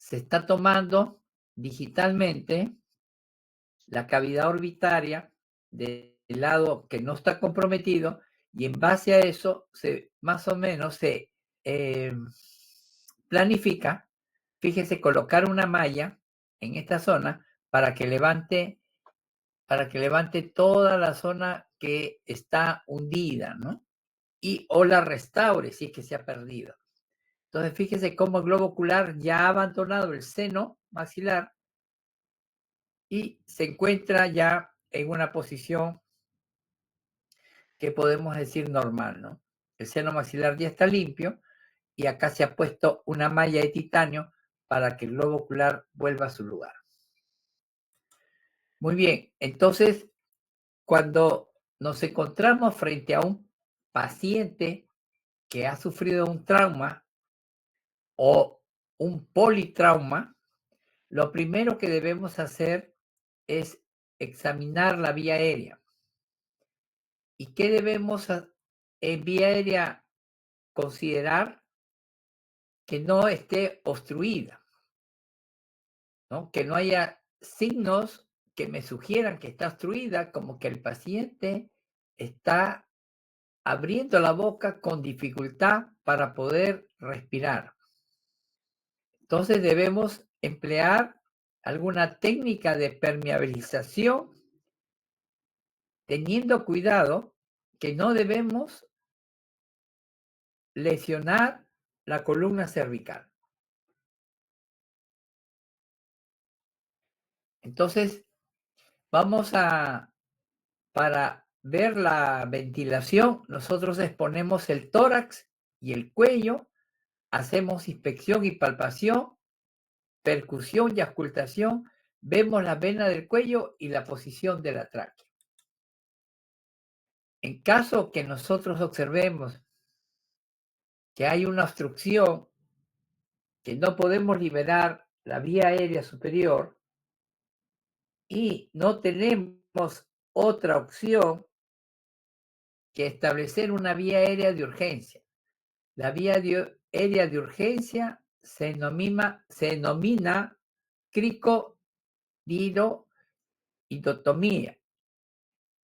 se está tomando digitalmente la cavidad orbitaria del lado que no está comprometido y en base a eso más o menos se eh, planifica, fíjese, colocar una malla en esta zona para que levante toda la zona que está hundida, ¿no? Y o la restaure si es que se ha perdido. Entonces, fíjese cómo el globo ocular ya ha abandonado el seno maxilar y se encuentra ya en una posición que podemos decir normal, ¿no? El seno maxilar ya está limpio y acá se ha puesto una malla de titanio para que el globo ocular vuelva a su lugar. Muy bien, entonces, cuando nos encontramos frente a un paciente que ha sufrido un trauma o un politrauma, lo primero que debemos hacer es examinar la vía aérea. ¿Y qué debemos en vía aérea considerar? Que no esté obstruida, ¿no? Que no haya signos que me sugieran que está obstruida, como que el paciente está abriendo la boca con dificultad para poder respirar. Entonces debemos emplear alguna técnica de permeabilización, teniendo cuidado que no debemos lesionar la columna cervical. Entonces, para ver la ventilación, nosotros exponemos el tórax y el cuello, hacemos inspección y palpación, percusión y auscultación, vemos la vena del cuello y la posición de la tráquea. En caso que nosotros observemos que hay una obstrucción, que no podemos liberar la vía aérea superior y no tenemos otra opción que establecer una vía aérea de urgencia. La vía aérea de urgencia se denomina cricodiroidotomía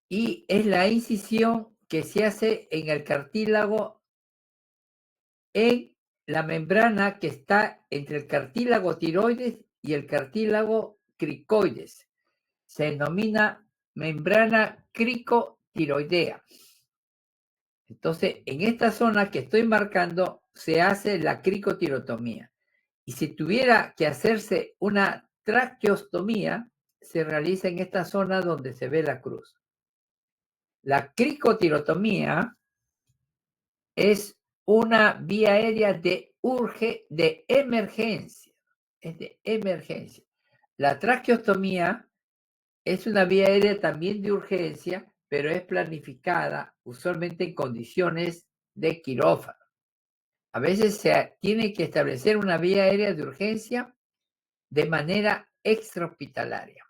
y es la incisión que se hace en el cartílago, en la membrana que está entre el cartílago tiroides y el cartílago cricoides. Se denomina membrana cricotiroidea. Entonces, en esta zona que estoy marcando se hace la cricotirotomía. Y si tuviera que hacerse una traqueostomía, se realiza en esta zona donde se ve la cruz. La cricotirotomía es una vía aérea de emergencia. Es de emergencia. La traqueostomía es una vía aérea también de urgencia, pero es planificada usualmente en condiciones de quirófano. A veces se tiene que establecer una vía aérea de urgencia de manera extrahospitalaria.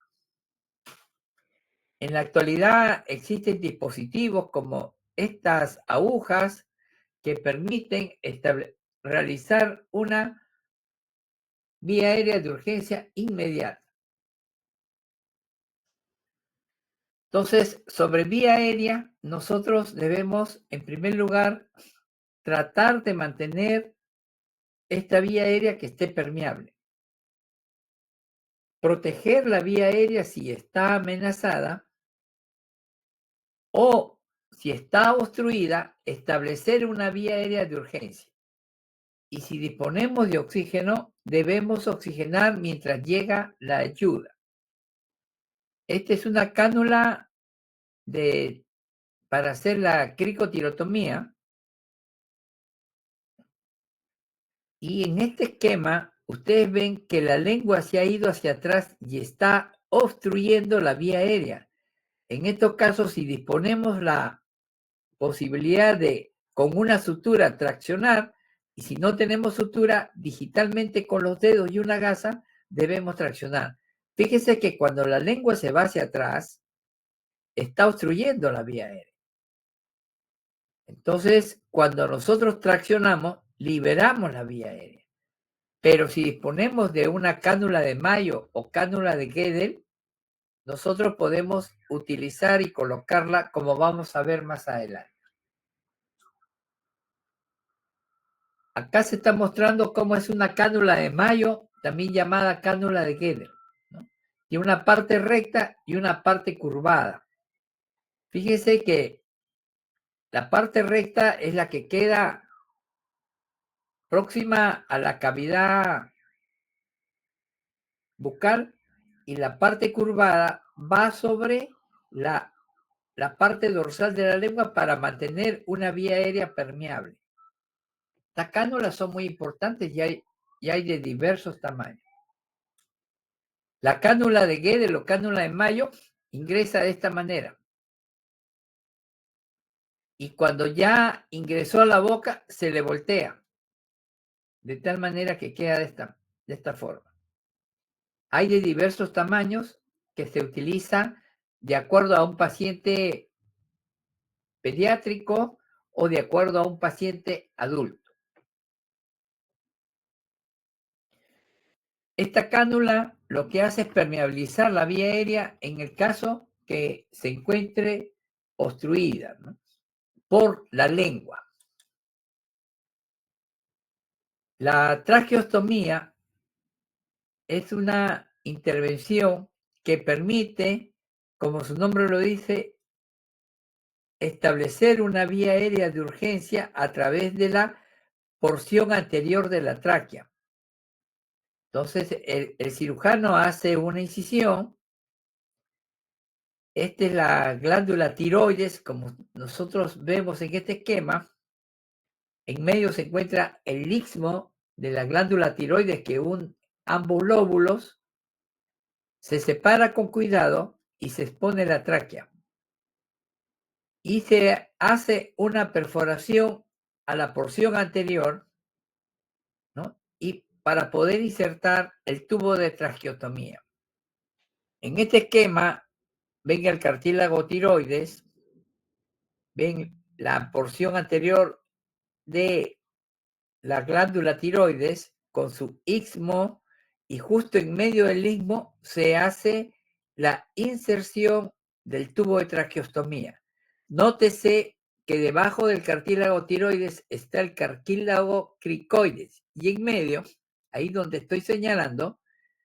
En la actualidad existen dispositivos como estas agujas que permiten realizar una vía aérea de urgencia inmediata. Entonces, sobre vía aérea, nosotros debemos, en primer lugar, tratar de mantener esta vía aérea que esté permeable. Proteger la vía aérea si está amenazada o si está obstruida, establecer una vía aérea de urgencia. Y si disponemos de oxígeno, debemos oxigenar mientras llega la ayuda. Esta es una cánula para hacer la cricotirotomía. Y en este esquema, ustedes ven que la lengua se ha ido hacia atrás y está obstruyendo la vía aérea. En estos casos, si disponemos la posibilidad de, con una sutura, traccionar, y si no tenemos sutura, digitalmente con los dedos y una gasa, debemos traccionar. Fíjese que cuando la lengua se va hacia atrás, está obstruyendo la vía aérea. Entonces, cuando nosotros traccionamos, liberamos la vía aérea. Pero si disponemos de una cánula de Mayo o cánula de Gödel, nosotros podemos utilizar y colocarla como vamos a ver más adelante. Acá se está mostrando cómo es una cánula de Mayo, también llamada cánula de Gödel, ¿no? Tiene una parte recta y una parte curvada. Fíjese que la parte recta es la que queda próxima a la cavidad bucal y la parte curvada va sobre la parte dorsal de la lengua para mantener una vía aérea permeable. Estas cánulas son muy importantes y hay de diversos tamaños. La cánula de Gödel o cánula de Mayo ingresa de esta manera. Y cuando ya ingresó a la boca, se le voltea. De tal manera que queda de esta forma. Hay de diversos tamaños que se utilizan de acuerdo a un paciente pediátrico o de acuerdo a un paciente adulto. Esta cánula lo que hace es permeabilizar la vía aérea en el caso que se encuentre obstruida, ¿no?, por la lengua. La traqueostomía es una intervención que permite, como su nombre lo dice, establecer una vía aérea de urgencia a través de la porción anterior de la tráquea. Entonces, el cirujano hace una incisión. Esta es la glándula tiroides, como nosotros vemos en este esquema. En medio se encuentra el istmo de la glándula tiroides que un ambos lóbulos se separa con cuidado y se expone la tráquea. Y se hace una perforación a la porción anterior, ¿no?, y para poder insertar el tubo de traqueotomía. En este esquema, ven el cartílago tiroides, ven la porción anterior de la glándula tiroides con su istmo, y justo en medio del istmo se hace la inserción del tubo de traqueostomía. Nótese que debajo del cartílago tiroides está el cartílago cricoides y en medio, ahí donde estoy señalando,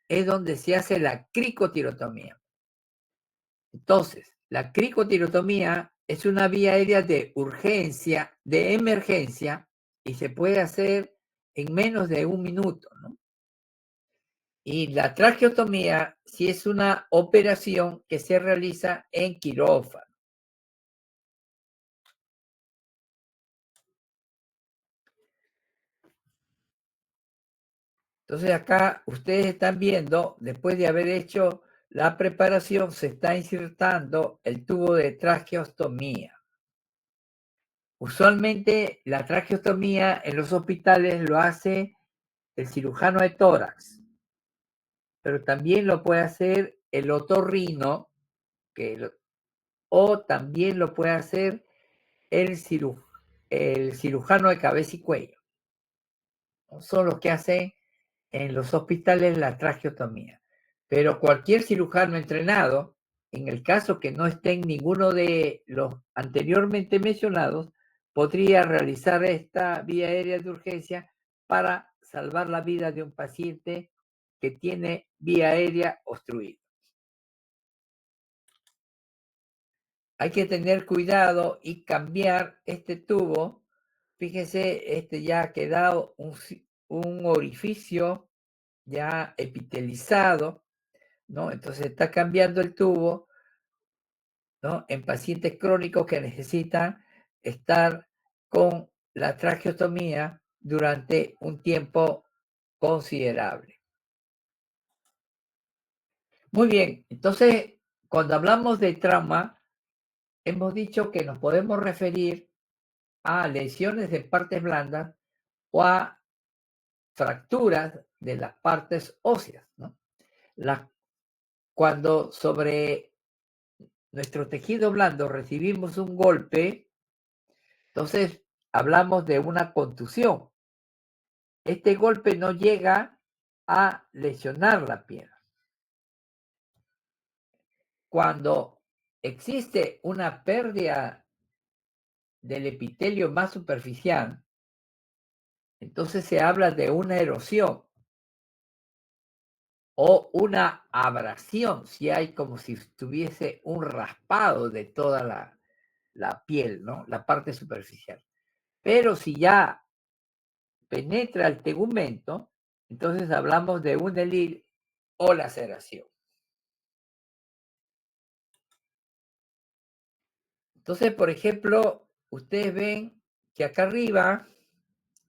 es donde se hace la cricotirotomía. Entonces, la cricotirotomía es una vía aérea de urgencia, de emergencia, y se puede hacer en menos de 1 minuto, ¿no? Y la traqueotomía sí es una operación que se realiza en quirófano. Entonces acá ustedes están viendo, después de haber hecho la preparación, se está insertando el tubo de traqueostomía. Usualmente la traqueostomía en los hospitales lo hace el cirujano de tórax, pero también lo puede hacer el otorrino, o también lo puede hacer el cirujano de cabeza y cuello. Son los que hacen en los hospitales la traqueotomía. Pero cualquier cirujano entrenado, en el caso que no esté en ninguno de los anteriormente mencionados, podría realizar esta vía aérea de urgencia para salvar la vida de un paciente que tiene vía aérea obstruida. Hay que tener cuidado y cambiar este tubo. Fíjese, este ya ha quedado un orificio ya epitelizado, ¿no? Entonces está cambiando el tubo, ¿no?, en pacientes crónicos que necesitan estar con la traqueostomía durante un tiempo considerable. Muy bien, entonces cuando hablamos de trauma, hemos dicho que nos podemos referir a lesiones de partes blandas o a fracturas de las partes óseas, ¿no? Cuando sobre nuestro tejido blando recibimos un golpe, entonces hablamos de una contusión. este golpe no llega a lesionar la piel. Cuando existe una pérdida del epitelio más superficial, entonces se habla de una erosión o una abrasión, si hay como si tuviese un raspado de toda la piel, ¿no? La parte superficial. Pero si ya penetra el tegumento, entonces hablamos de un ELIL o laceración. Entonces, por ejemplo, ustedes ven que acá arriba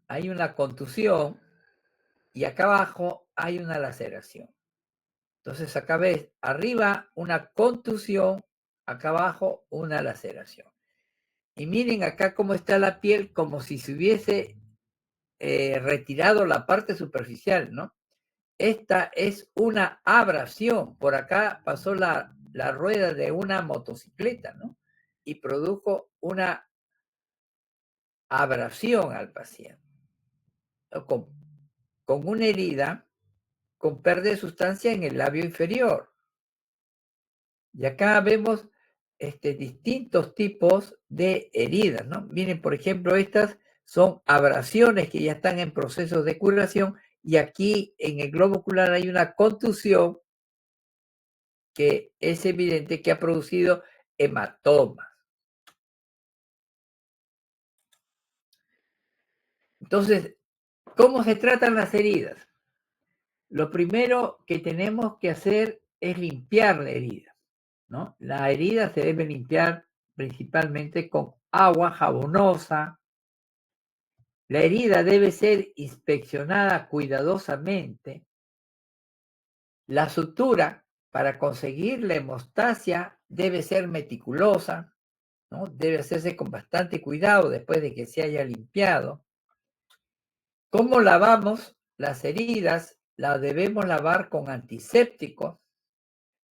hay una contusión y acá abajo hay una laceración. Entonces acá ves arriba una contusión, acá abajo una laceración. Y miren acá cómo está la piel, como si se hubiese retirado la parte superficial, ¿no? Esta es una abrasión. Por acá pasó la rueda de una motocicleta, ¿no? Y produjo una abrasión al paciente. Con una herida, con pérdida de sustancia en el labio inferior. Y acá vemos distintos tipos de heridas, ¿no? Miren, por ejemplo, estas son abrasiones que ya están en proceso de curación y aquí en el globo ocular hay una contusión que es evidente que ha producido hematomas. Entonces, ¿cómo se tratan las heridas? Lo primero que tenemos que hacer es limpiar la herida, ¿no? La herida se debe limpiar principalmente con agua jabonosa. La herida debe ser inspeccionada cuidadosamente. La sutura para conseguir la hemostasia debe ser meticulosa, ¿no? Debe hacerse con bastante cuidado después de que se haya limpiado. ¿Cómo lavamos las heridas? Las debemos lavar con antisépticos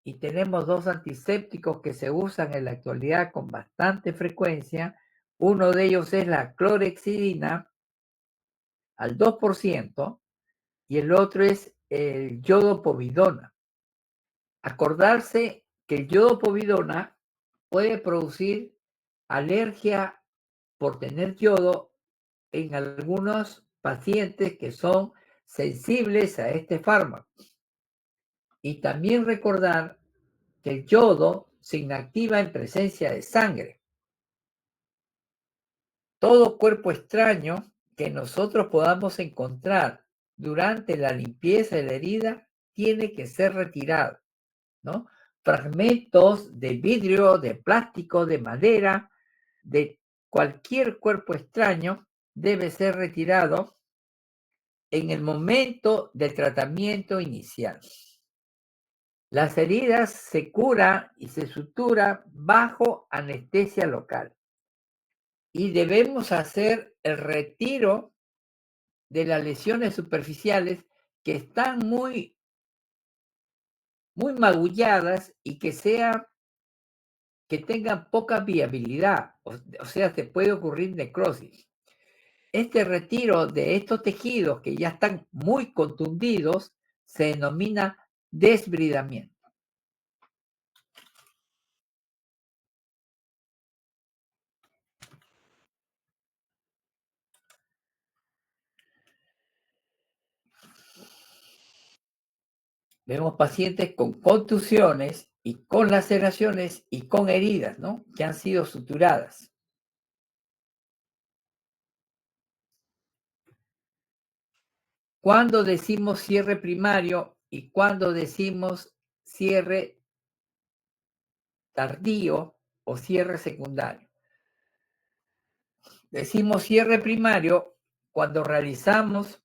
y tenemos dos antisépticos que se usan en la actualidad con bastante frecuencia. Uno de ellos es la clorhexidina al 2% y el otro es el yodopovidona. Acordarse que el yodopovidona puede producir alergia por tener yodo en algunos pacientes que son sensibles a este fármaco. Y también recordar que el yodo se inactiva en presencia de sangre. Todo cuerpo extraño que nosotros podamos encontrar durante la limpieza de la herida tiene que ser retirado, ¿no? Fragmentos de vidrio, de plástico, de madera, de cualquier cuerpo extraño debe ser retirado en el momento del tratamiento inicial. Las heridas se curan y se sutura bajo anestesia local y debemos hacer el retiro de las lesiones superficiales que están muy magulladas y que tengan poca viabilidad, o sea, se puede ocurrir necrosis. Este retiro de estos tejidos que ya están muy contundidos se denomina desbridamiento. Vemos pacientes con contusiones y con laceraciones y con heridas, ¿no? Que han sido suturadas. ¿Cuándo decimos cierre primario y cuándo decimos cierre tardío o cierre secundario? Decimos cierre primario cuando realizamos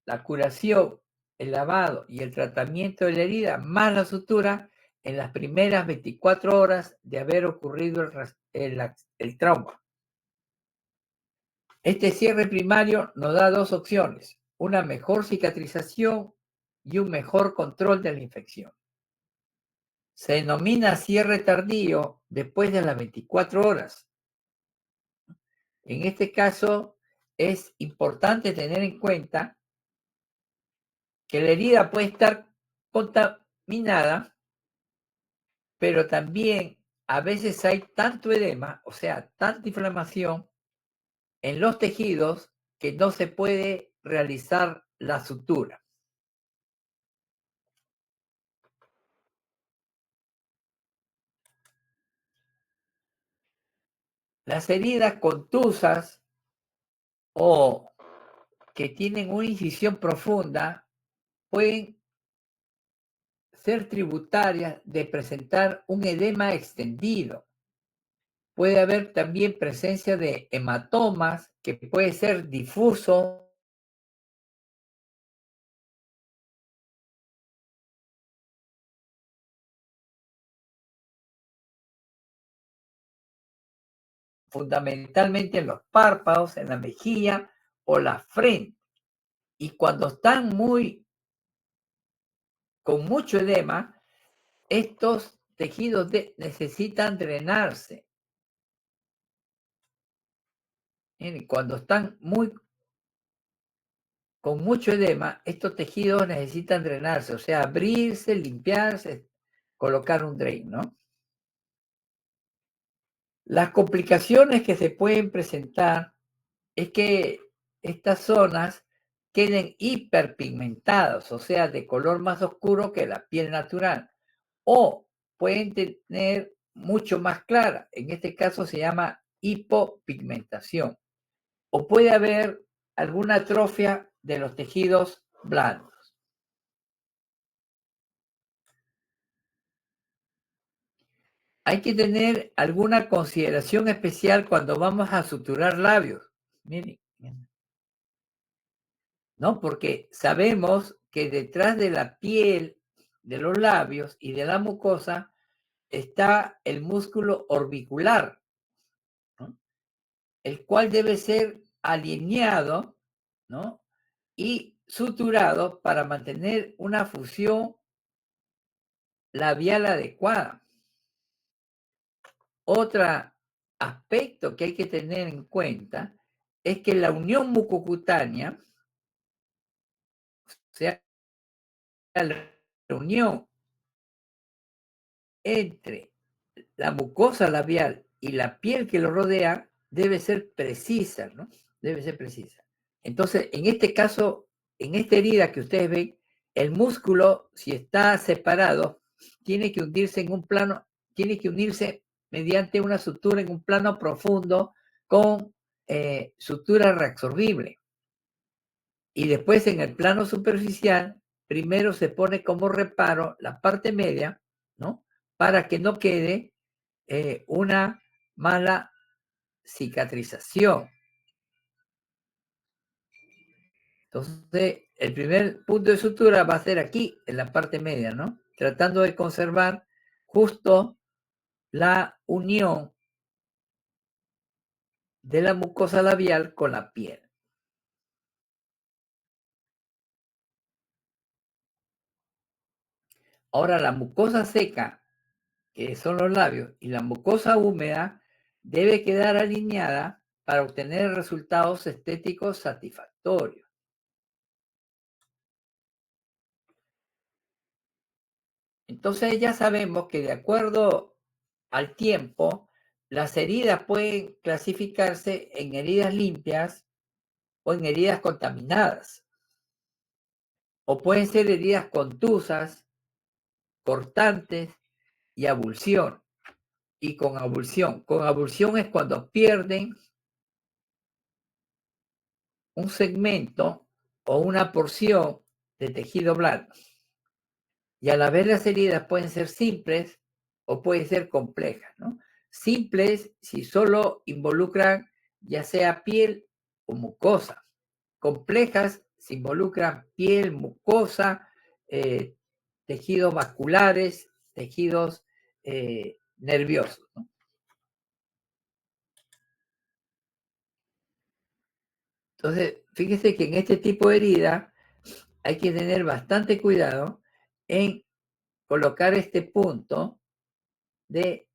la curación, el lavado y el tratamiento de la herida, más la sutura en las primeras 24 horas de haber ocurrido el trauma. Este cierre primario nos da dos opciones, una mejor cicatrización y un mejor control de la infección. Se denomina cierre tardío después de las 24 horas. En este caso, es importante tener en cuenta que la herida puede estar contaminada, pero también a veces hay tanto edema, o sea, tanta inflamación en los tejidos que no se puede realizar la sutura. Las heridas contusas o que tienen una incisión profunda pueden ser tributarias de presentar un edema extendido. Puede haber también presencia de hematomas que puede ser difuso, fundamentalmente en los párpados, en la mejilla o la frente. Y cuando están con mucho edema, estos tejidos necesitan drenarse. Cuando están con mucho edema, estos tejidos necesitan drenarse, o sea, abrirse, limpiarse, colocar un drain, ¿no? Las complicaciones que se pueden presentar es que estas zonas queden hiperpigmentadas, o sea, de color más oscuro que la piel natural, o pueden tener mucho más clara, en este caso se llama hipopigmentación, o puede haber alguna atrofia de los tejidos blandos. Hay que tener alguna consideración especial cuando vamos a suturar labios. Miren, ¿no? Porque sabemos que detrás de la piel, de los labios y de la mucosa está el músculo orbicular, ¿no? El cual debe ser alineado, ¿no? Y suturado para mantener una fusión labial adecuada. Otro aspecto que hay que tener en cuenta es que la unión mucocutánea, o sea, la unión entre la mucosa labial y la piel que lo rodea debe ser precisa, ¿no? Debe ser precisa. Entonces, en este caso, en esta herida que ustedes ven, el músculo, si está separado, tiene que hundirse en un plano, tiene que unirse mediante una sutura en un plano profundo con sutura reabsorbible. Y después en el plano superficial, primero se pone como reparo la parte media, ¿no? Para que no quede una mala cicatrización. Entonces, el primer punto de sutura va a ser aquí, en la parte media, ¿no? Tratando de conservar justo la unión de la mucosa labial con la piel. Ahora, la mucosa seca, que son los labios, y la mucosa húmeda debe quedar alineada para obtener resultados estéticos satisfactorios. Entonces ya sabemos que de acuerdo al tiempo, las heridas pueden clasificarse en heridas limpias o en heridas contaminadas. O pueden ser heridas contusas, cortantes y abulsión. Y con abulsión. Con abulsión es cuando pierden un segmento o una porción de tejido blando. Y a la vez las heridas pueden ser simples o pueden ser complejas, ¿no? Simples si solo involucran ya sea piel o mucosa. Complejas si involucran piel, mucosa, tejidos vasculares, tejidos nerviosos, ¿no? Entonces, fíjese que en este tipo de herida hay que tener bastante cuidado en colocar este punto de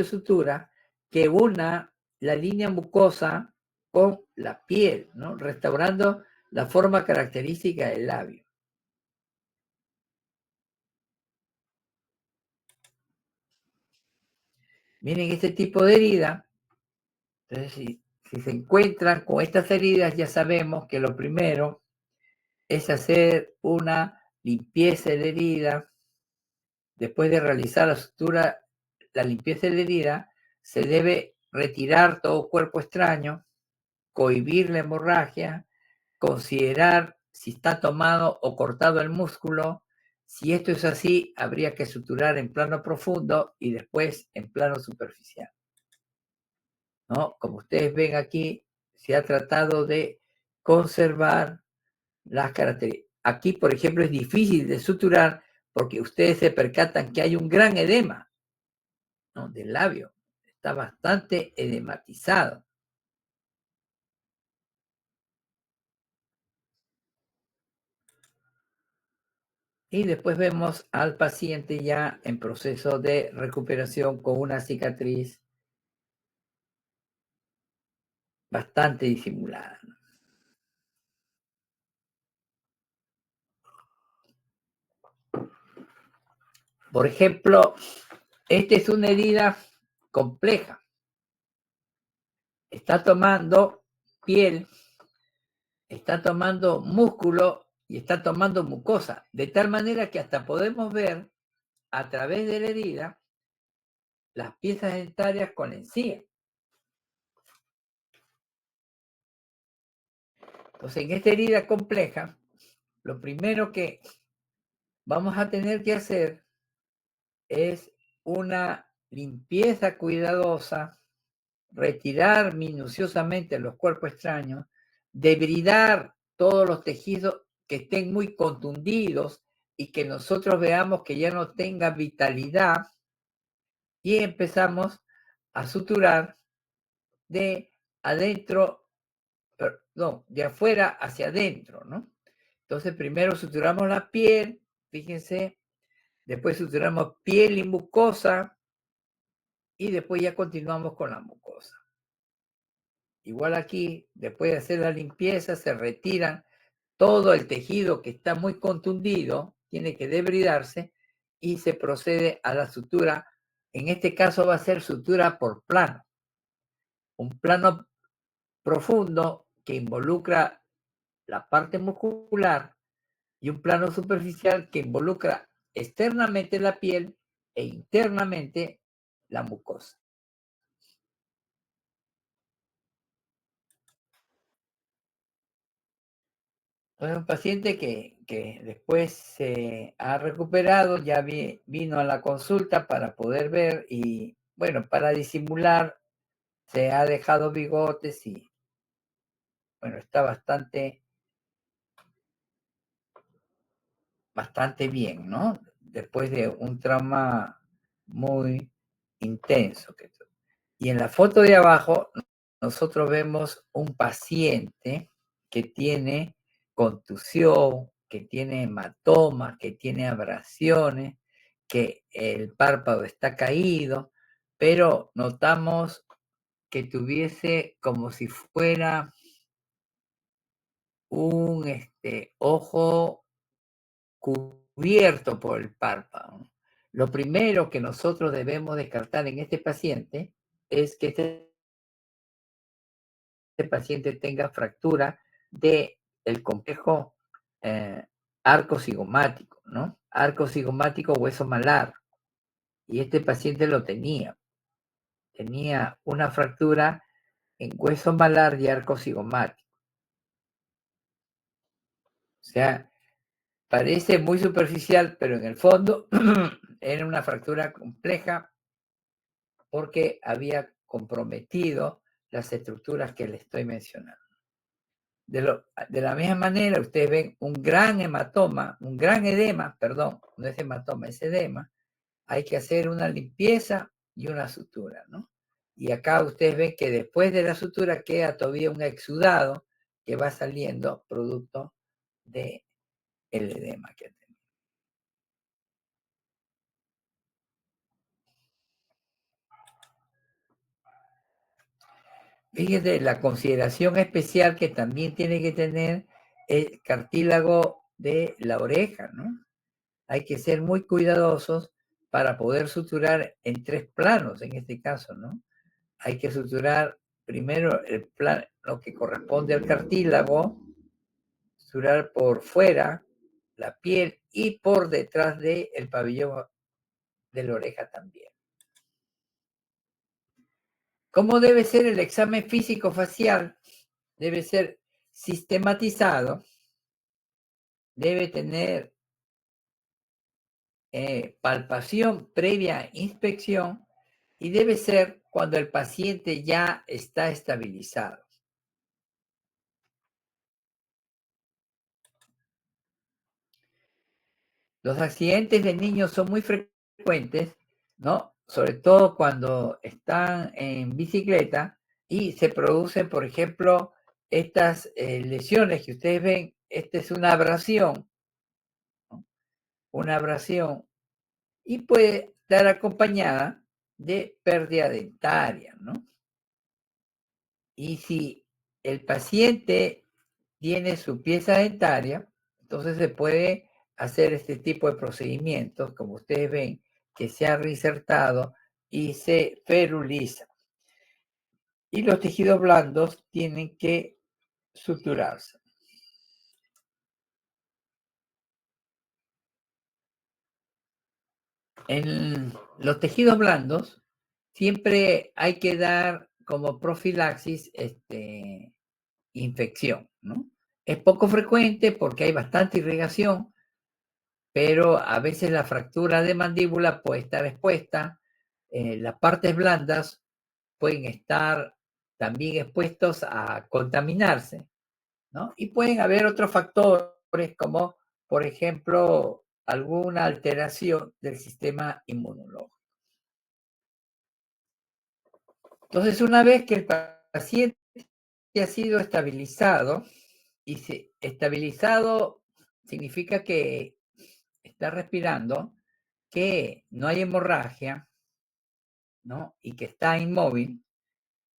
sutura que una la línea mucosa con la piel, ¿no? Restaurando la forma característica del labio. Miren este tipo de herida. Entonces, si se encuentran con estas heridas, ya sabemos que lo primero es hacer una limpieza de la herida. Después de realizar la sutura, la limpieza de la herida, se debe retirar todo cuerpo extraño, cohibir la hemorragia, considerar si está tomado o cortado el músculo. Si esto es así, habría que suturar en plano profundo y después en plano superficial, ¿no? Como ustedes ven aquí, se ha tratado de conservar las características. Aquí, por ejemplo, es difícil de suturar porque ustedes se percatan que hay un gran edema, ¿no?, del labio. Está bastante edematizado. Y después vemos al paciente ya en proceso de recuperación con una cicatriz bastante disimulada. Por ejemplo, esta es una herida compleja. Está tomando piel, está tomando músculo y está tomando mucosa, de tal manera que hasta podemos ver a través de la herida las piezas dentarias con encía. Entonces, en esta herida compleja, lo primero que vamos a tener que hacer es una limpieza cuidadosa, retirar minuciosamente los cuerpos extraños, debridar todos los tejidos que estén muy contundidos y que nosotros veamos que ya no tengan vitalidad, y empezamos a suturar de adentro, perdón, de afuera hacia adentro, ¿no? Entonces primero suturamos la piel, fíjense, después suturamos piel y mucosa, y después ya continuamos con la mucosa. Igual aquí, después de hacer la limpieza, se retiran todo el tejido que está muy contundido, tiene que debridarse, y se procede a la sutura. En este caso va a ser sutura por plano. Un plano profundo que involucra la parte muscular y un plano superficial que involucra externamente la piel e internamente la mucosa. Es un paciente que después se ha recuperado, ya vino a la consulta para poder ver y, bueno, para disimular, se ha dejado bigotes y, bueno, está bastante bien, ¿no? Después de un trauma muy intenso. Y en la foto de abajo, nosotros vemos un paciente que tiene contusión, que tiene hematomas, que tiene abrasiones, que el párpado está caído, pero notamos que tuviese como si fuera un ojo cubierto por el párpado. Lo primero que nosotros debemos descartar en este paciente es que este paciente tenga fractura del complejo arco cigomático, ¿no? Arco cigomático, hueso malar. Y este paciente lo tenía. Tenía una fractura en hueso malar y arco cigomático. O sea, parece muy superficial, pero en el fondo era una fractura compleja porque había comprometido las estructuras que le estoy mencionando. De la misma manera, ustedes ven un gran hematoma, un gran edema, perdón, no es hematoma, es edema. Hay que hacer una limpieza y una sutura, ¿no? Y acá ustedes ven que después de la sutura queda todavía un exudado que va saliendo producto del edema que tenemos. Fíjese la consideración especial que también tiene que tener el cartílago de la oreja, ¿no? Hay que ser muy cuidadosos para poder suturar en 3 planos, en este caso, ¿no? Hay que suturar primero el lo que corresponde al cartílago, suturar por fuera la piel y por detrás del pabellón de la oreja también. ¿Cómo debe ser el examen físico facial? Debe ser sistematizado, debe tener palpación previa inspección y debe ser cuando el paciente ya está estabilizado. Los accidentes de niños son muy frecuentes, ¿no? Sobre todo cuando están en bicicleta y se producen, por ejemplo, estas lesiones que ustedes ven. Esta es una abrasión, ¿no? Una abrasión y puede estar acompañada de pérdida dentaria, ¿no? Y si el paciente tiene su pieza dentaria, entonces se puede hacer este tipo de procedimientos, como ustedes ven, que se ha reinsertado y se feruliza. Y los tejidos blandos tienen que suturarse. En los tejidos blandos siempre hay que dar como profilaxis infección, ¿no? Es poco frecuente porque hay bastante irrigación, pero a veces la fractura de mandíbula puede estar expuesta, las partes blandas pueden estar también expuestos a contaminarse, ¿no? Y pueden haber otros factores como, por ejemplo, alguna alteración del sistema inmunológico. Entonces, una vez que el paciente ha sido estabilizado, y estabilizado significa que está respirando, que no hay hemorragia, ¿no? Y que está inmóvil,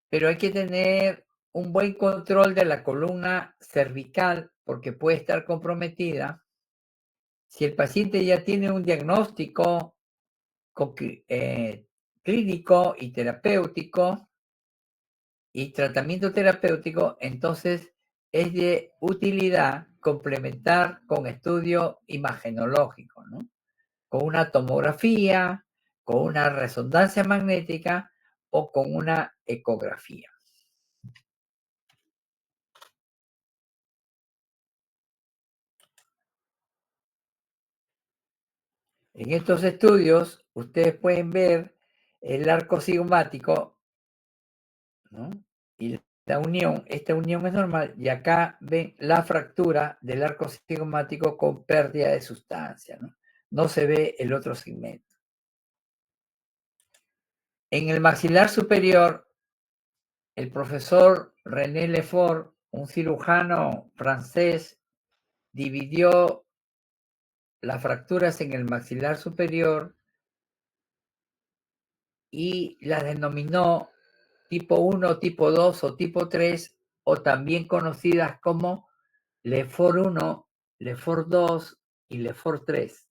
pero hay que tener un buen control de la columna cervical porque puede estar comprometida. Si el paciente ya tiene un diagnóstico clínico y terapéutico y tratamiento terapéutico, entonces es de utilidad complementar con estudio imagenológico, ¿no? Con una tomografía, con una resonancia magnética o con una ecografía. En estos estudios, ustedes pueden ver el arco cigomático, ¿no? Y esta unión es normal, y acá ven la fractura del arco cigomático con pérdida de sustancia, ¿no? No se ve el otro segmento. En el maxilar superior, el profesor René Lefort, un cirujano francés, dividió las fracturas en el maxilar superior y las denominó tipo 1, tipo 2 o tipo 3, o también conocidas como Lefort 1, Lefort 2 y Lefort 3.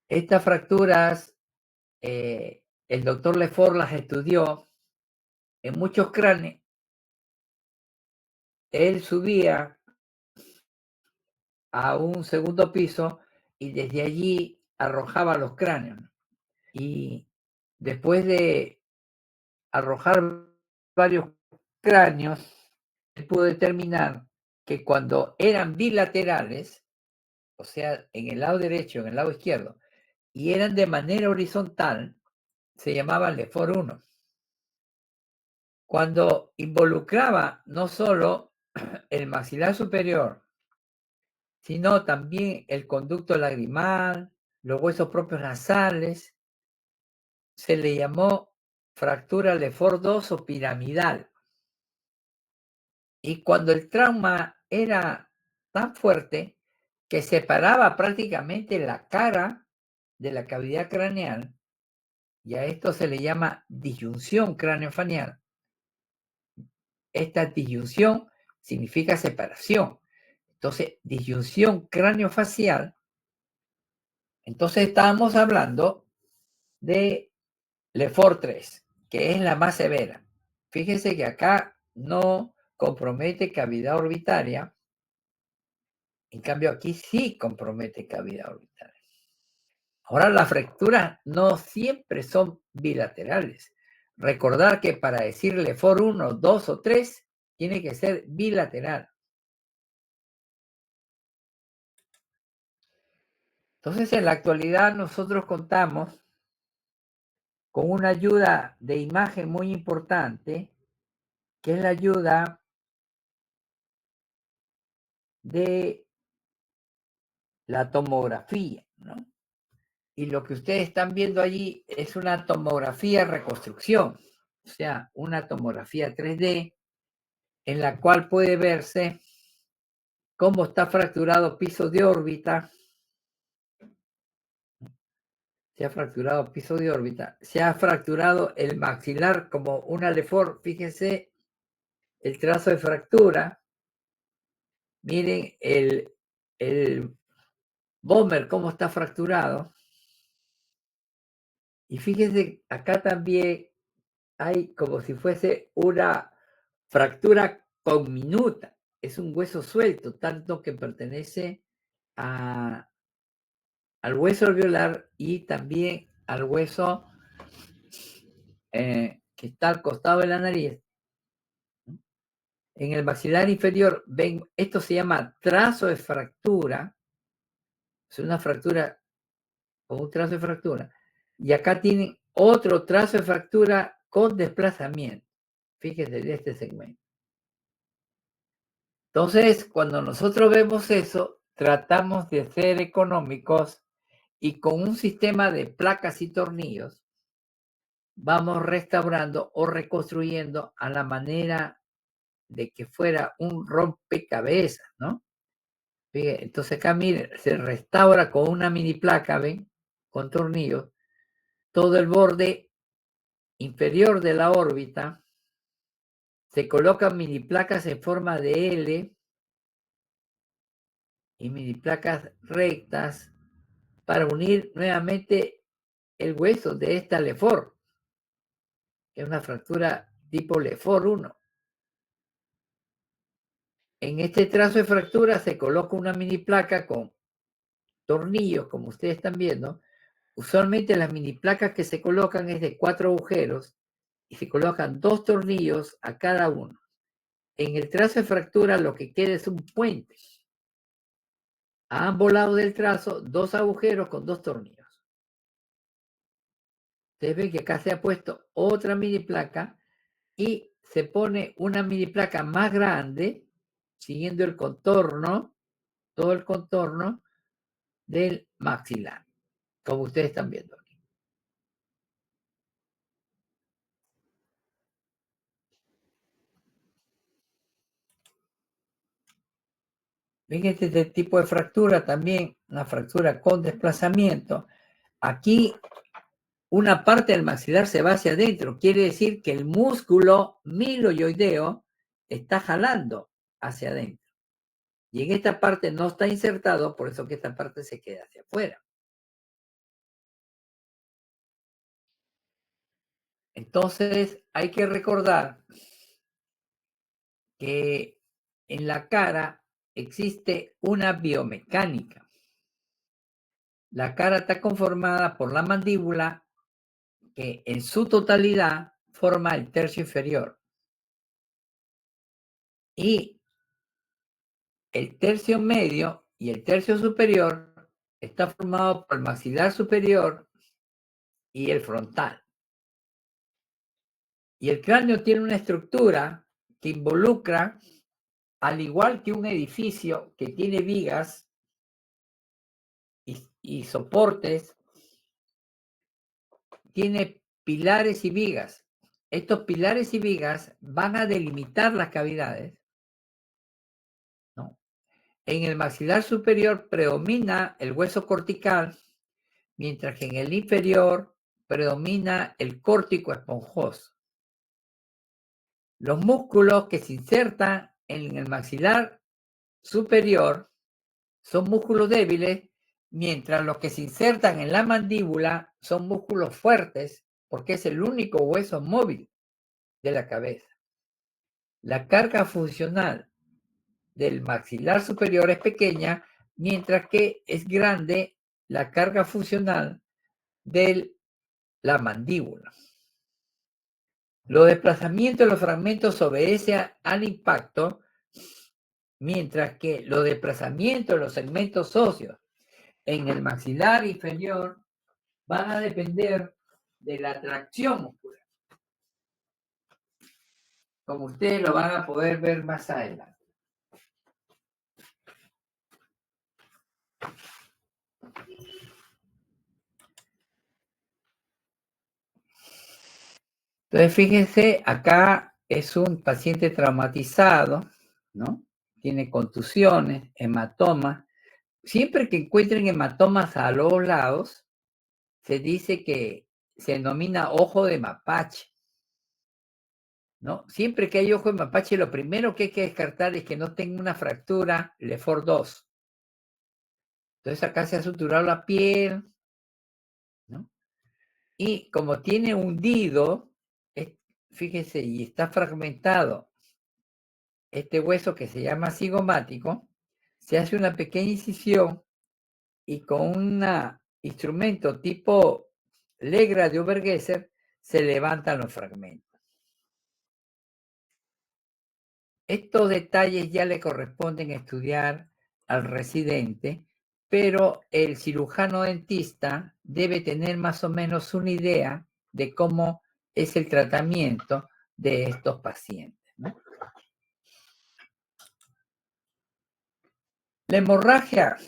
Estas fracturas, el doctor Lefort las estudió en muchos cráneos. Él subía a un segundo piso y desde allí arrojaba los cráneos. Y después de arrojar varios cráneos, él pudo determinar que cuando eran bilaterales, o sea, en el lado derecho, en el lado izquierdo, y eran de manera horizontal, se llamaban Lefort 1. Cuando involucraba no solo el maxilar superior, sino también el conducto lagrimal, los huesos propios nasales, se le llamó fractura Lefort 2 o piramidal. Y cuando el trauma era tan fuerte que separaba prácticamente la cara de la cavidad craneal, y a esto se le llama disyunción craneofacial, esta disyunción significa separación. Entonces, disyunción craneofacial. Entonces, estábamos hablando de Lefort 3, que es la más severa. Fíjense que acá no compromete cavidad orbitaria, en cambio aquí sí compromete cavidad orbitaria. Ahora, las fracturas no siempre son bilaterales. Recordar que para decir Lefort 1, 2 o 3, tiene que ser bilateral. Entonces, en la actualidad nosotros contamos con una ayuda de imagen muy importante, que es la ayuda de la tomografía, ¿no? Y lo que ustedes están viendo allí es una tomografía reconstrucción, o sea, una tomografía 3D en la cual puede verse cómo está fracturado piso de órbita, se ha fracturado piso de órbita, se ha fracturado el maxilar como una Lefort, fíjense el trazo de fractura, miren el Bomber cómo está fracturado, y fíjense acá también hay como si fuese una fractura conminuta, es un hueso suelto, tanto que pertenece al hueso alveolar y también al hueso que está al costado de la nariz. En el maxilar inferior, ven, esto se llama trazo de fractura, es una fractura con un trazo de fractura, y acá tienen otro trazo de fractura con desplazamiento. Fíjense de este segmento. Entonces, cuando nosotros vemos eso, tratamos de ser económicos y con un sistema de placas y tornillos vamos restaurando o reconstruyendo a la manera de que fuera un rompecabezas, ¿no? Fíjense, entonces acá, miren, se restaura con una mini placa, ¿ven? Con tornillos, todo el borde inferior de la órbita, se colocan mini placas en forma de L y mini placas rectas para unir nuevamente el hueso de esta Lefort, que es una fractura tipo Lefort 1. En este trazo de fractura se coloca una mini placa con tornillos, como ustedes están viendo. Usualmente las mini placas que se colocan es de 4 agujeros y se colocan 2 tornillos a cada uno. En el trazo de fractura lo que queda es un puente. A ambos lados del trazo, 2 agujeros con 2 tornillos. Ustedes ven que acá se ha puesto otra mini placa y se pone una mini placa más grande, siguiendo el contorno, todo el contorno del maxilar, como ustedes están viendo aquí. Ven este tipo de fractura también, una fractura con desplazamiento. Aquí una parte del maxilar se va hacia adentro, quiere decir que el músculo miloioideo está jalando hacia adentro. Y en esta parte no está insertado, por eso que esta parte se queda hacia afuera. Entonces, hay que recordar que en la cara existe una biomecánica. La cara está conformada por la mandíbula, que en su totalidad forma el tercio inferior. Y el tercio medio y el tercio superior está formado por el maxilar superior y el frontal. Y el cráneo tiene una estructura que involucra, al igual que un edificio que tiene vigas y soportes, tiene pilares y vigas. Estos pilares y vigas van a delimitar las cavidades, ¿no? En el maxilar superior predomina el hueso cortical, mientras que en el inferior predomina el córtico esponjoso. Los músculos que se insertan en el maxilar superior son músculos débiles, mientras los que se insertan en la mandíbula son músculos fuertes, porque es el único hueso móvil de la cabeza. La carga funcional del maxilar superior es pequeña, mientras que es grande la carga funcional de la mandíbula. Los desplazamientos de los fragmentos obedecen al impacto, mientras que los desplazamientos de los segmentos óseos en el maxilar inferior van a depender de la tracción muscular, como ustedes lo van a poder ver más adelante. Entonces, fíjense, acá es un paciente traumatizado, ¿no? Tiene contusiones, hematomas. Siempre que encuentren hematomas a los lados, se dice que se denomina ojo de mapache, ¿no? Siempre que hay ojo de mapache, lo primero que hay que descartar es que no tenga una fractura Lefort 2. Entonces acá se ha suturado la piel, ¿no? Y como tiene hundido, fíjese, y está fragmentado este hueso que se llama cigomático, se hace una pequeña incisión y con un instrumento tipo Legra de Obergesser se levantan los fragmentos. Estos detalles ya le corresponden estudiar al residente, pero el cirujano dentista debe tener más o menos una idea de cómo es el tratamiento de estos pacientes, ¿no? La hemorragia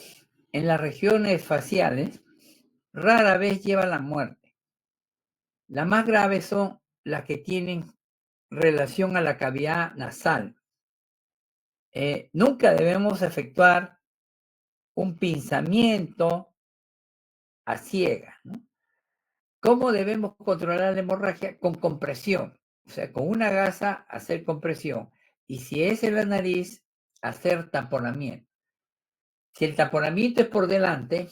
en las regiones faciales rara vez lleva a la muerte. Las más graves son las que tienen relación a la cavidad nasal. Nunca debemos efectuar un pinzamiento a ciegas, ¿no? ¿Cómo debemos controlar la hemorragia? Con compresión, o sea, con una gasa hacer compresión. Y si es en la nariz, hacer taponamiento. Si el taponamiento es por delante,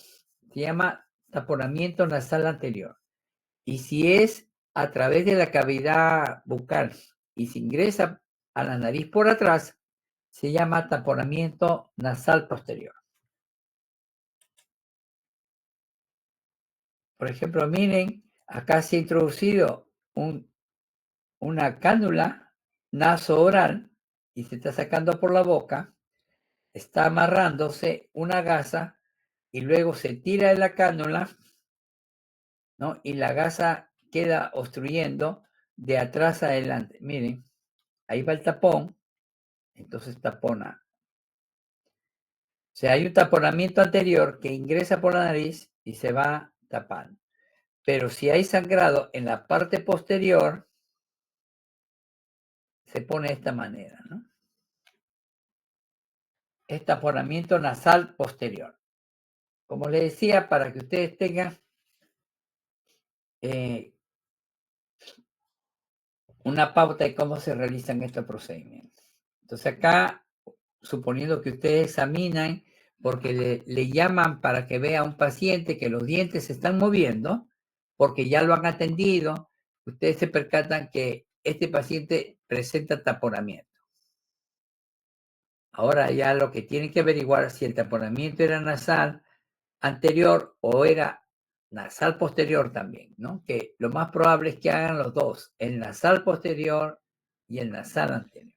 se llama taponamiento nasal anterior. Y si es a través de la cavidad bucal y se ingresa a la nariz por atrás, se llama taponamiento nasal posterior. Por ejemplo, miren, acá se ha introducido una cánula naso-oral y se está sacando por la boca, está amarrándose una gasa y luego se tira de la cánula, ¿no? Y la gasa queda obstruyendo de atrás adelante. Miren, ahí va el tapón, entonces tapona. O sea, hay un taponamiento anterior que ingresa por la nariz y se va tapando. Pero si hay sangrado en la parte posterior, se pone de esta manera, ¿no? Es taponamiento nasal posterior. Como les decía, para que ustedes tengan una pauta de cómo se realizan estos procedimientos. Entonces acá, suponiendo que ustedes examinan, porque le llaman para que vea a un paciente que los dientes se están moviendo, porque ya lo han atendido, ustedes se percatan que este paciente presenta taponamiento. Ahora ya lo que tienen que averiguar si el taponamiento era nasal anterior o era nasal posterior también, ¿no? Que lo más probable es que hagan los dos, el nasal posterior y el nasal anterior.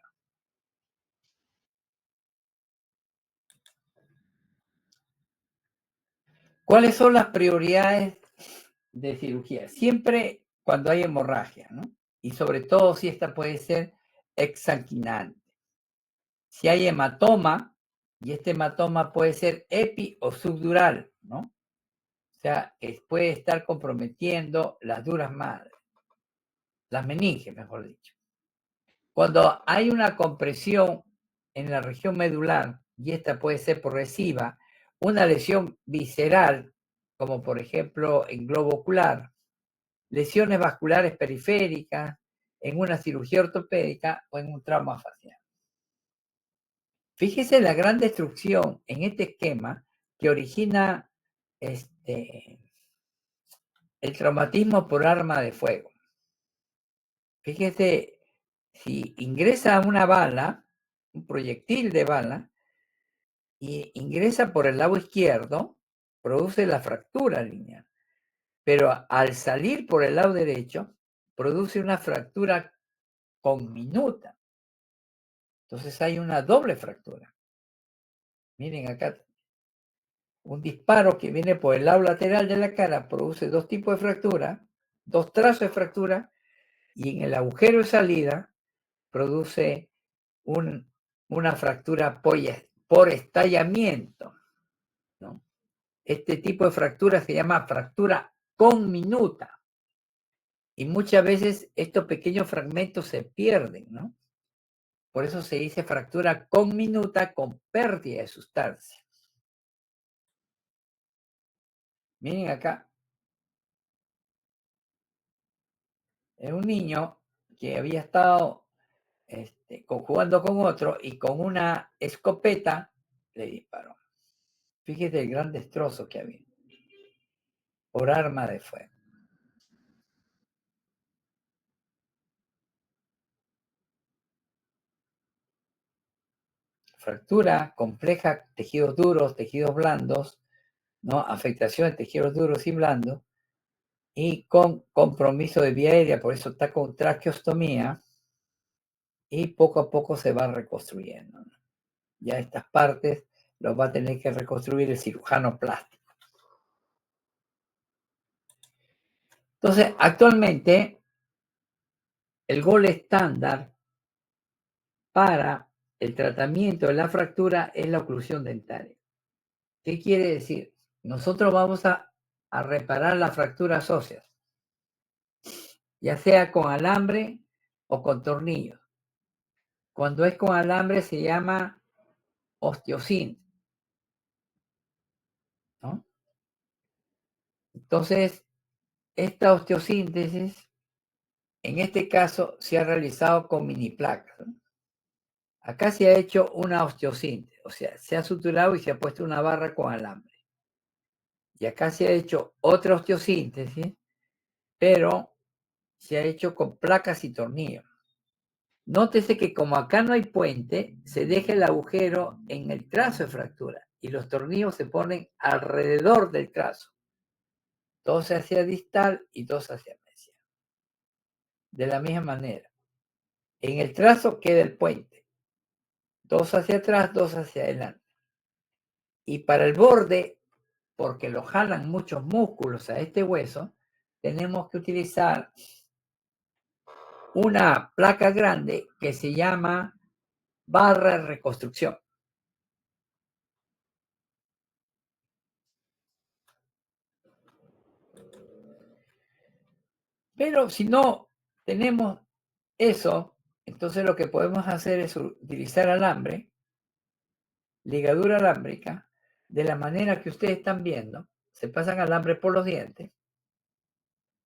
¿Cuáles son las prioridades de cirugía? Siempre cuando hay hemorragia, ¿no? Y sobre todo si esta puede ser exsanguinante. Si hay hematoma, y este hematoma puede ser epi o subdural, ¿no? O sea, puede estar comprometiendo las duras madres, las meninges, mejor dicho. Cuando hay una compresión en la región medular, y esta puede ser progresiva, una lesión visceral, como por ejemplo en globo ocular, lesiones vasculares periféricas, en una cirugía ortopédica o en un trauma facial. Fíjese la gran destrucción en este esquema que origina el traumatismo por arma de fuego. Fíjese, si ingresa una bala, un proyectil de bala, y ingresa por el lado izquierdo, produce la fractura lineal. Pero al salir por el lado derecho, produce una fractura conminuta. Entonces hay una doble fractura. Miren acá, un disparo que viene por el lado lateral de la cara produce dos tipos de fractura, dos trazos de fractura, y en el agujero de salida produce una fractura por estallamiento, ¿no? Este tipo de fractura se llama fractura conminuta. Y muchas veces estos pequeños fragmentos se pierden, ¿no? Por eso se dice fractura conminuta con pérdida de sustancia. Miren acá, es un niño que había estado jugando con otro y con una escopeta le disparó. Fíjate el gran destrozo que había por arma de fuego. Fractura compleja, tejidos duros, tejidos blandos, ¿no? Afectación de tejidos duros y blandos, y con compromiso de vía aérea, por eso está con traqueostomía, y poco a poco se va reconstruyendo, ¿no? Ya estas partes los va a tener que reconstruir el cirujano plástico. Entonces, actualmente, el gol estándar para el tratamiento de la fractura es la oclusión dentaria. ¿Qué quiere decir? Nosotros vamos a reparar las fracturas óseas, ya sea con alambre o con tornillos. Cuando es con alambre se llama osteosíntesis, ¿no? Entonces, esta osteosíntesis, en este caso, se ha realizado con mini placas, ¿no? Acá se ha hecho una osteosíntesis, o sea, se ha suturado y se ha puesto una barra con alambre. Y acá se ha hecho otra osteosíntesis, pero se ha hecho con placas y tornillos. Nótese que como acá no hay puente, se deja el agujero en el trazo de fractura y los tornillos se ponen alrededor del trazo. Dos hacia distal y dos hacia mesial. De la misma manera, en el trazo queda el puente. Dos hacia atrás, dos hacia adelante. Y para el borde, porque lo jalan muchos músculos a este hueso, tenemos que utilizar una placa grande que se llama barra de reconstrucción. Pero si no tenemos eso, entonces lo que podemos hacer es utilizar alambre, ligadura alámbrica, de la manera que ustedes están viendo. Se pasan alambre por los dientes,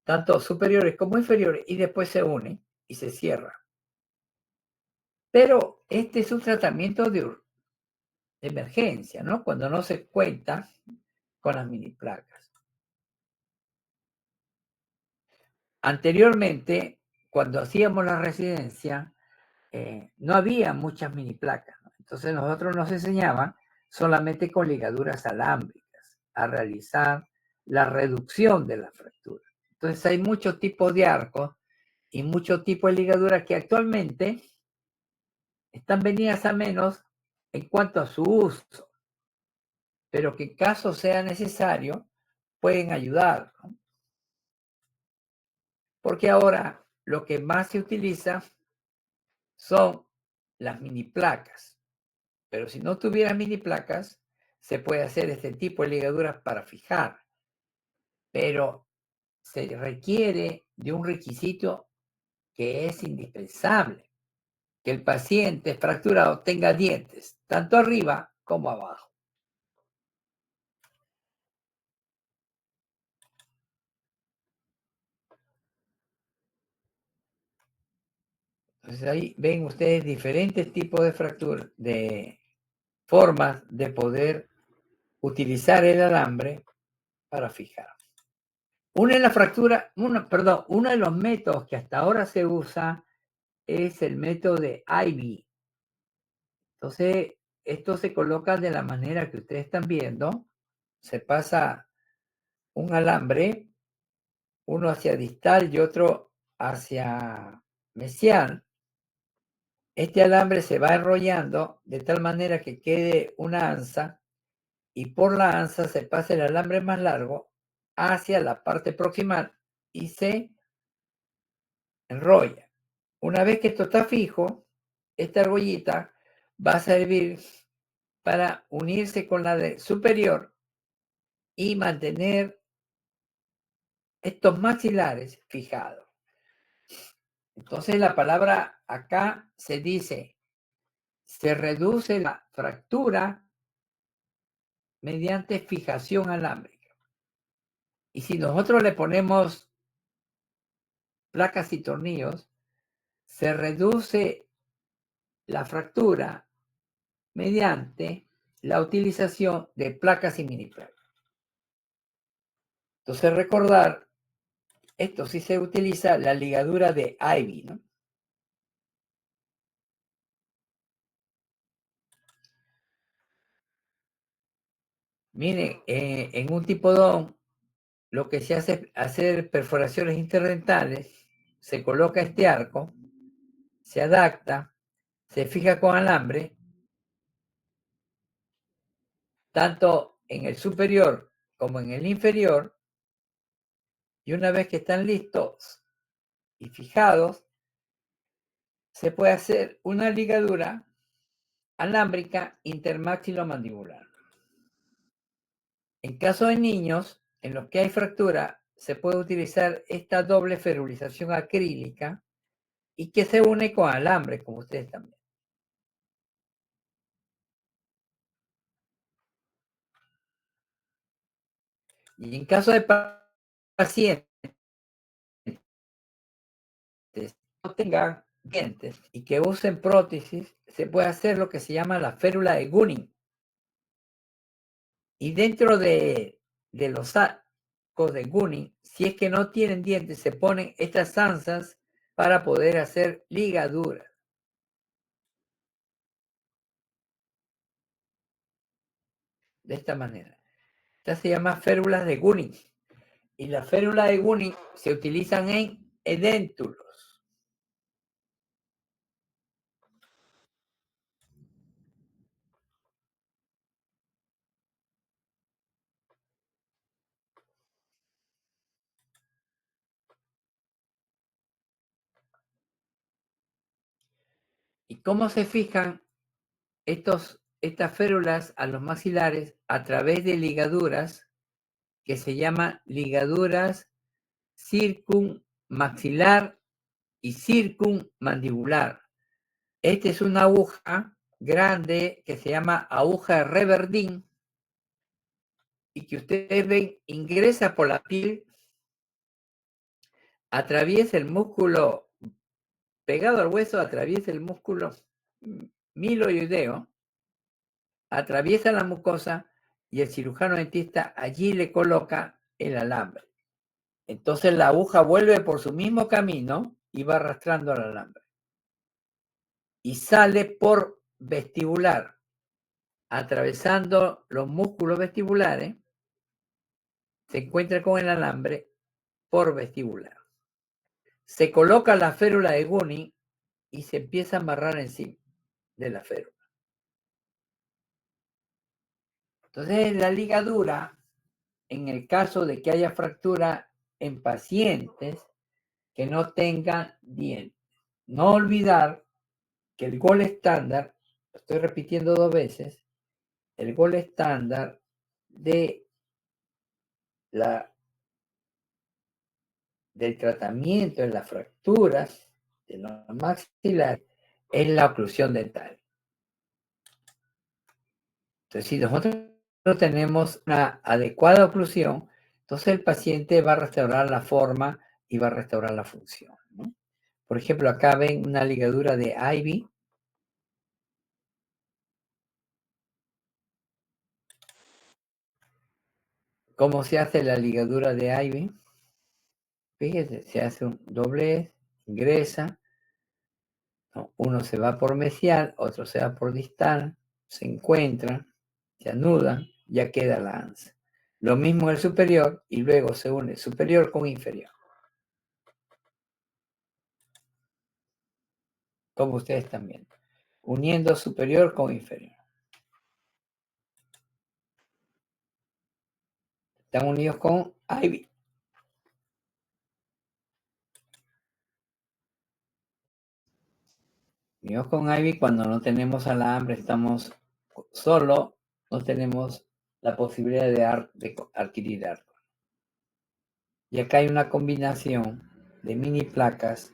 tanto superiores como inferiores, y después se unen y se cierra. Pero este es un tratamiento de emergencia, ¿no? Cuando no se cuenta con las mini placas. Anteriormente, cuando hacíamos la residencia, no había muchas mini placas, ¿no? Entonces nosotros nos enseñaban solamente con ligaduras alámbricas a realizar la reducción de la fractura. Entonces hay muchos tipos de arcos y muchos tipos de ligaduras que actualmente están venidas a menos en cuanto a su uso, pero que en caso sea necesario pueden ayudar, ¿no? Porque ahora lo que más se utiliza son las mini placas. Pero si no tuviera mini placas, se puede hacer este tipo de ligaduras para fijar. Pero se requiere de un requisito que es indispensable, que el paciente fracturado tenga dientes, tanto arriba como abajo. Entonces ahí ven ustedes diferentes tipos de fracturas, de formas de poder utilizar el alambre para fijar. Uno de los métodos que hasta ahora se usa es el método de Ivy. Entonces, esto se coloca de la manera que ustedes están viendo. Se pasa un alambre, uno hacia distal y otro hacia mesial. Este alambre se va enrollando de tal manera que quede una anza y por la anza se pasa el alambre más largo hacia la parte proximal y se enrolla. Una vez que esto está fijo, esta argollita va a servir para unirse con la de superior y mantener estos maxilares fijados. Entonces la palabra acá se dice, se reduce la fractura mediante fijación alámbrica. Y si nosotros le ponemos placas y tornillos, se reduce la fractura mediante la utilización de placas y mini placas. Entonces recordar, esto sí se utiliza la ligadura de Ivy, ¿no? Miren, en un tipodón, lo que se hace es hacer perforaciones interdentales, se coloca este arco, se adapta, se fija con alambre, tanto en el superior como en el inferior, y una vez que están listos y fijados, se puede hacer una ligadura alámbrica intermaxilomandibular. En caso de niños en los que hay fractura, se puede utilizar esta doble ferulización acrílica y que se une con alambre, como ustedes también. Y en caso de pacientes no tengan dientes y que usen prótesis, se puede hacer lo que se llama la férula de Gunning. Y dentro de los sacos de Gunning, si es que no tienen dientes, se ponen estas anzas para poder hacer ligaduras. De esta manera. Esta se llama férulas de Gunning. Y las férulas de Gunning se utilizan en edéntulos. ¿Y cómo se fijan estas férulas a los maxilares? A través de ligaduras que se llaman ligaduras circunmaxilar y circunmandibular. Esta es una aguja grande que se llama aguja de Reverdin y que ustedes ven ingresa por la piel, atraviesa el músculo pegado al hueso, atraviesa el músculo miloideo, atraviesa la mucosa y el cirujano dentista allí le coloca el alambre. Entonces la aguja vuelve por su mismo camino y va arrastrando el alambre. Y sale por vestibular, atravesando los músculos vestibulares, se encuentra con el alambre por vestibular. Se coloca la férula de Gunning y se empieza a amarrar encima de la férula. Entonces, la ligadura, en el caso de que haya fractura en pacientes que no tengan dientes. No olvidar que el gol estándar, lo estoy repitiendo 2 veces, el gol estándar del tratamiento de las fracturas de los maxilares es la oclusión dental. Entonces, si nosotros no tenemos una adecuada oclusión, entonces el paciente va a restaurar la forma y va a restaurar la función, ¿no? Por ejemplo, acá ven una ligadura de Ivy. ¿Cómo se hace la ligadura de Ivy? Fíjese, se hace un doblez, ingresa, ¿no? Uno se va por mesial, otro se va por distal, se encuentran, se anudan, ya queda la ansa. Lo mismo en el superior y luego se une superior con inferior. Como ustedes están viendo. Uniendo superior con inferior. Están unidos con Ivy. Unidos con Ivy cuando no tenemos alambre, estamos solo, no tenemos la posibilidad de adquirir arco. Y acá hay una combinación de mini placas.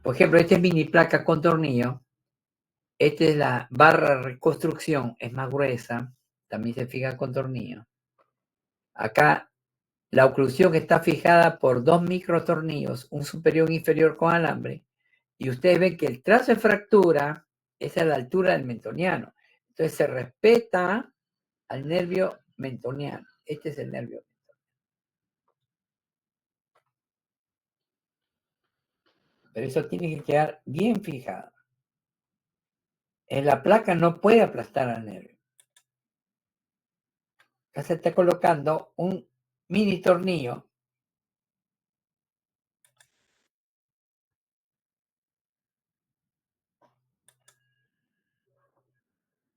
Por ejemplo, esta es mini placa con tornillo. Esta es la barra reconstrucción, es más gruesa. También se fija con tornillo. Acá la oclusión está fijada por 2 microtornillos, un superior e inferior con alambre. Y ustedes ven que el trazo de fractura es a la altura del mentoniano. Entonces se respeta al nervio mentoniano. Este es el nervio. Pero eso tiene que quedar bien fijado. En la placa no puede aplastar al nervio. Acá se está colocando un mini tornillo.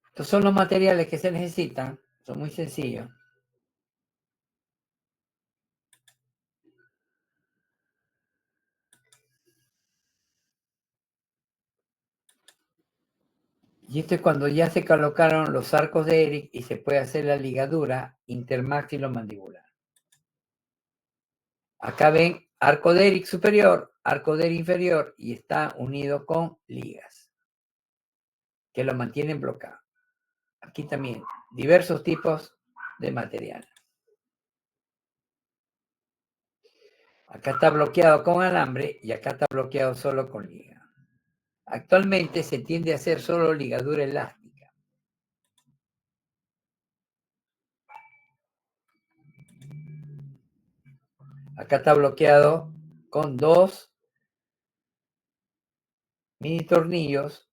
Estos son los materiales que se necesitan. Son muy sencillos. Y esto es cuando ya se colocaron los arcos de Eric y se puede hacer la ligadura intermaxilomandibular. Acá ven arco de Eric superior, arco de Eric inferior y está unido con ligas que lo mantienen bloqueado. Aquí también diversos tipos de material. Acá está bloqueado con alambre y acá está bloqueado solo con liga. Actualmente se tiende a hacer solo ligadura elástica. Acá está bloqueado con 2 mini tornillos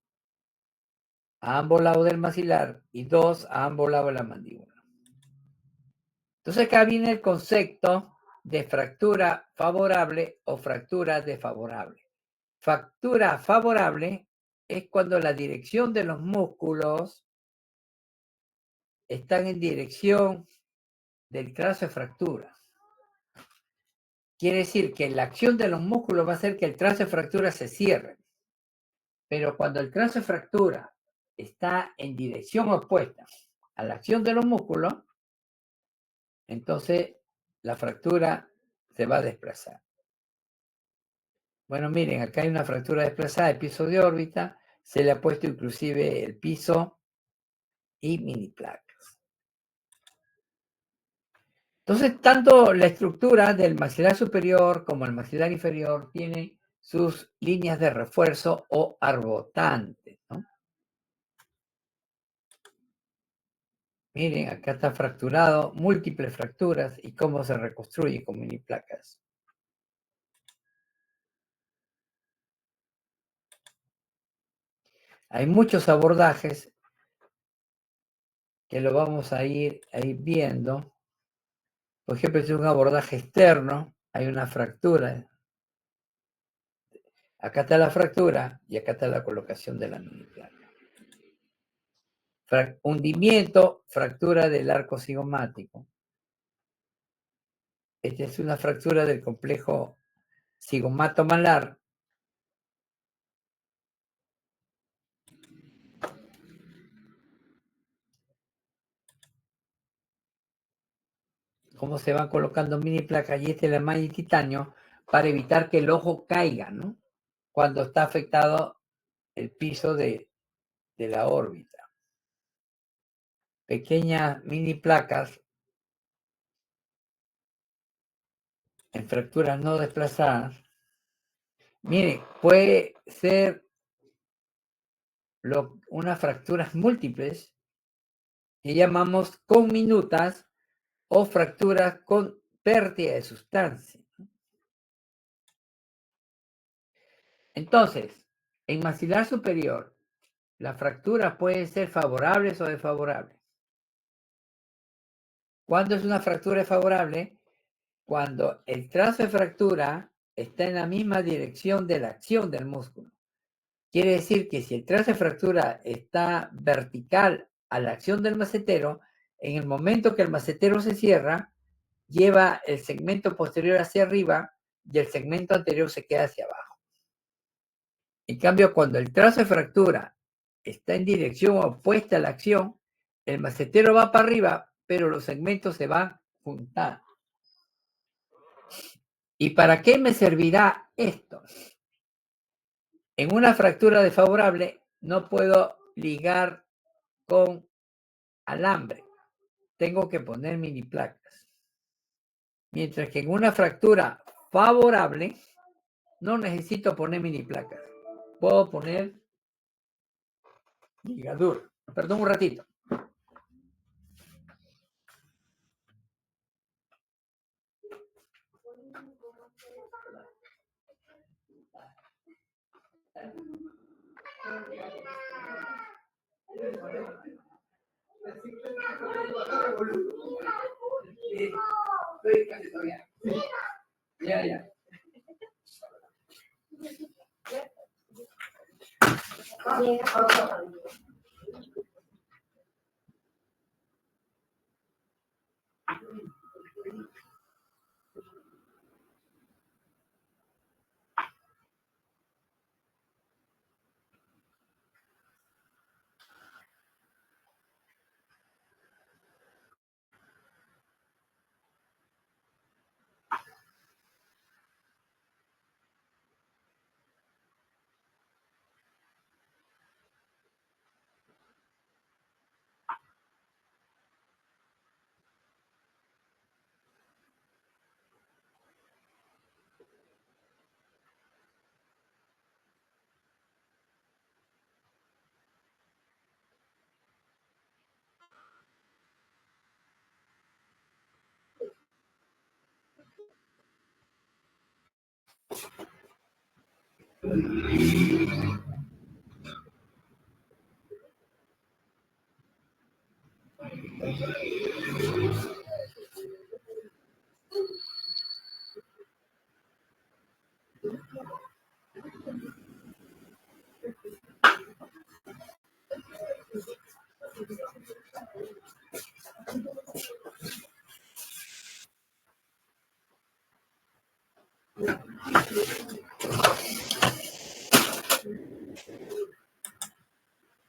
a ambos lados del maxilar y 2 a ambos lados de la mandíbula. Entonces acá viene el concepto de fractura favorable o fractura desfavorable. Fractura favorable es cuando la dirección de los músculos están en dirección del trazo de fractura. Quiere decir que la acción de los músculos va a hacer que el trazo de fractura se cierre. Pero cuando el trazo de fractura está en dirección opuesta a la acción de los músculos, entonces la fractura se va a desplazar. Bueno, miren, acá hay una fractura desplazada de piso de órbita, se le ha puesto inclusive el piso y mini placas. Entonces, tanto la estructura del maxilar superior como el maxilar inferior tienen sus líneas de refuerzo o arbotantes, ¿no? Miren, acá está fracturado, múltiples fracturas y cómo se reconstruye con mini placas. Hay muchos abordajes que lo vamos a ir viendo. Por ejemplo, si es un abordaje externo, hay una fractura. Acá está la fractura y acá está la colocación de la mini placa. Hundimiento, fractura del arco cigomático. Esta es una fractura del complejo cigomato-malar. Cómo se van colocando mini placas y esta es la malla de titanio para evitar que el ojo caiga, ¿no? Cuando está afectado el piso de la órbita. Pequeñas mini placas en fracturas no desplazadas. Mire, puede ser unas fracturas múltiples que llamamos conminutas o fracturas con pérdida de sustancia. Entonces, en maxilar superior, las fracturas pueden ser favorables o desfavorables. ¿Cuándo es una fractura desfavorable? Cuando el trazo de fractura está en la misma dirección de la acción del músculo. Quiere decir que si el trazo de fractura está vertical a la acción del macetero, en el momento que el macetero se cierra, lleva el segmento posterior hacia arriba y el segmento anterior se queda hacia abajo. En cambio, cuando el trazo de fractura está en dirección opuesta a la acción, el macetero va para arriba, pero los segmentos se van juntando. ¿Y para qué me servirá esto? En una fractura desfavorable no puedo ligar con alambre. Tengo que poner mini placas. Mientras que en una fractura favorable no necesito poner mini placas. Puedo poner ligadura. Perdón un ratito. Estoy casi todavía. Ya.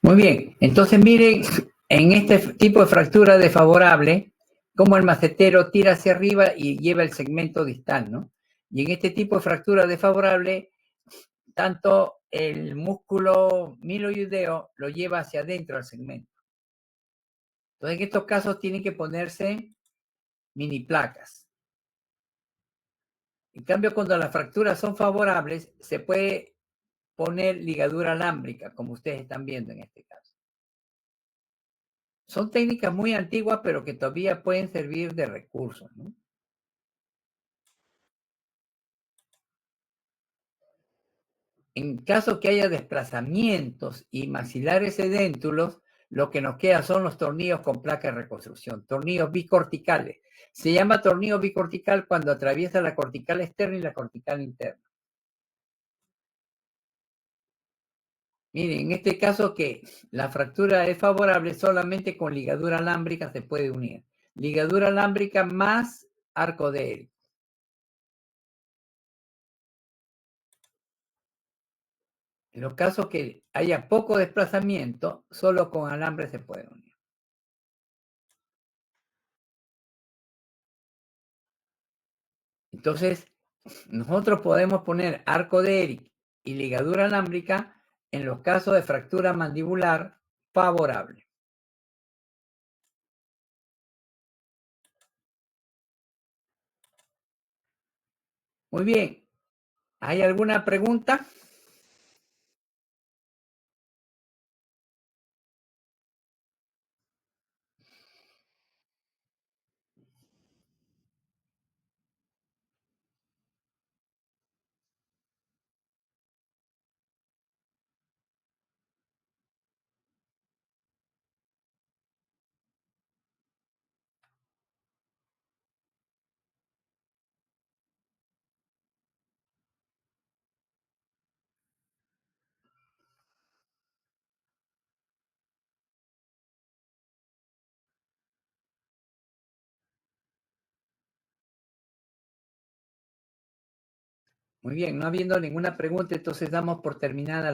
Muy bien. Entonces miren, en este tipo de fractura desfavorable, como el macetero tira hacia arriba y lleva el segmento distal, ¿no? Y en este tipo de fractura desfavorable, tanto el músculo miloideo lo lleva hacia adentro al segmento. Entonces, en estos casos tienen que ponerse mini placas. En cambio, cuando las fracturas son favorables, se puede poner ligadura alámbrica, como ustedes están viendo en este caso. Son técnicas muy antiguas, pero que todavía pueden servir de recursos, ¿no? En caso que haya desplazamientos y maxilares edéntulos, lo que nos queda son los tornillos con placa de reconstrucción, tornillos bicorticales. Se llama tornillo bicortical cuando atraviesa la cortical externa y la cortical interna. Miren, en este caso que la fractura es favorable, solamente con ligadura alámbrica se puede unir. Ligadura alámbrica más arco de Eric. En los casos que haya poco desplazamiento, solo con alambre se puede unir. Entonces, nosotros podemos poner arco de Eric y ligadura alámbrica en los casos de fractura mandibular favorable. Muy bien. ¿Hay alguna pregunta? Muy bien, no habiendo ninguna pregunta, entonces damos por terminada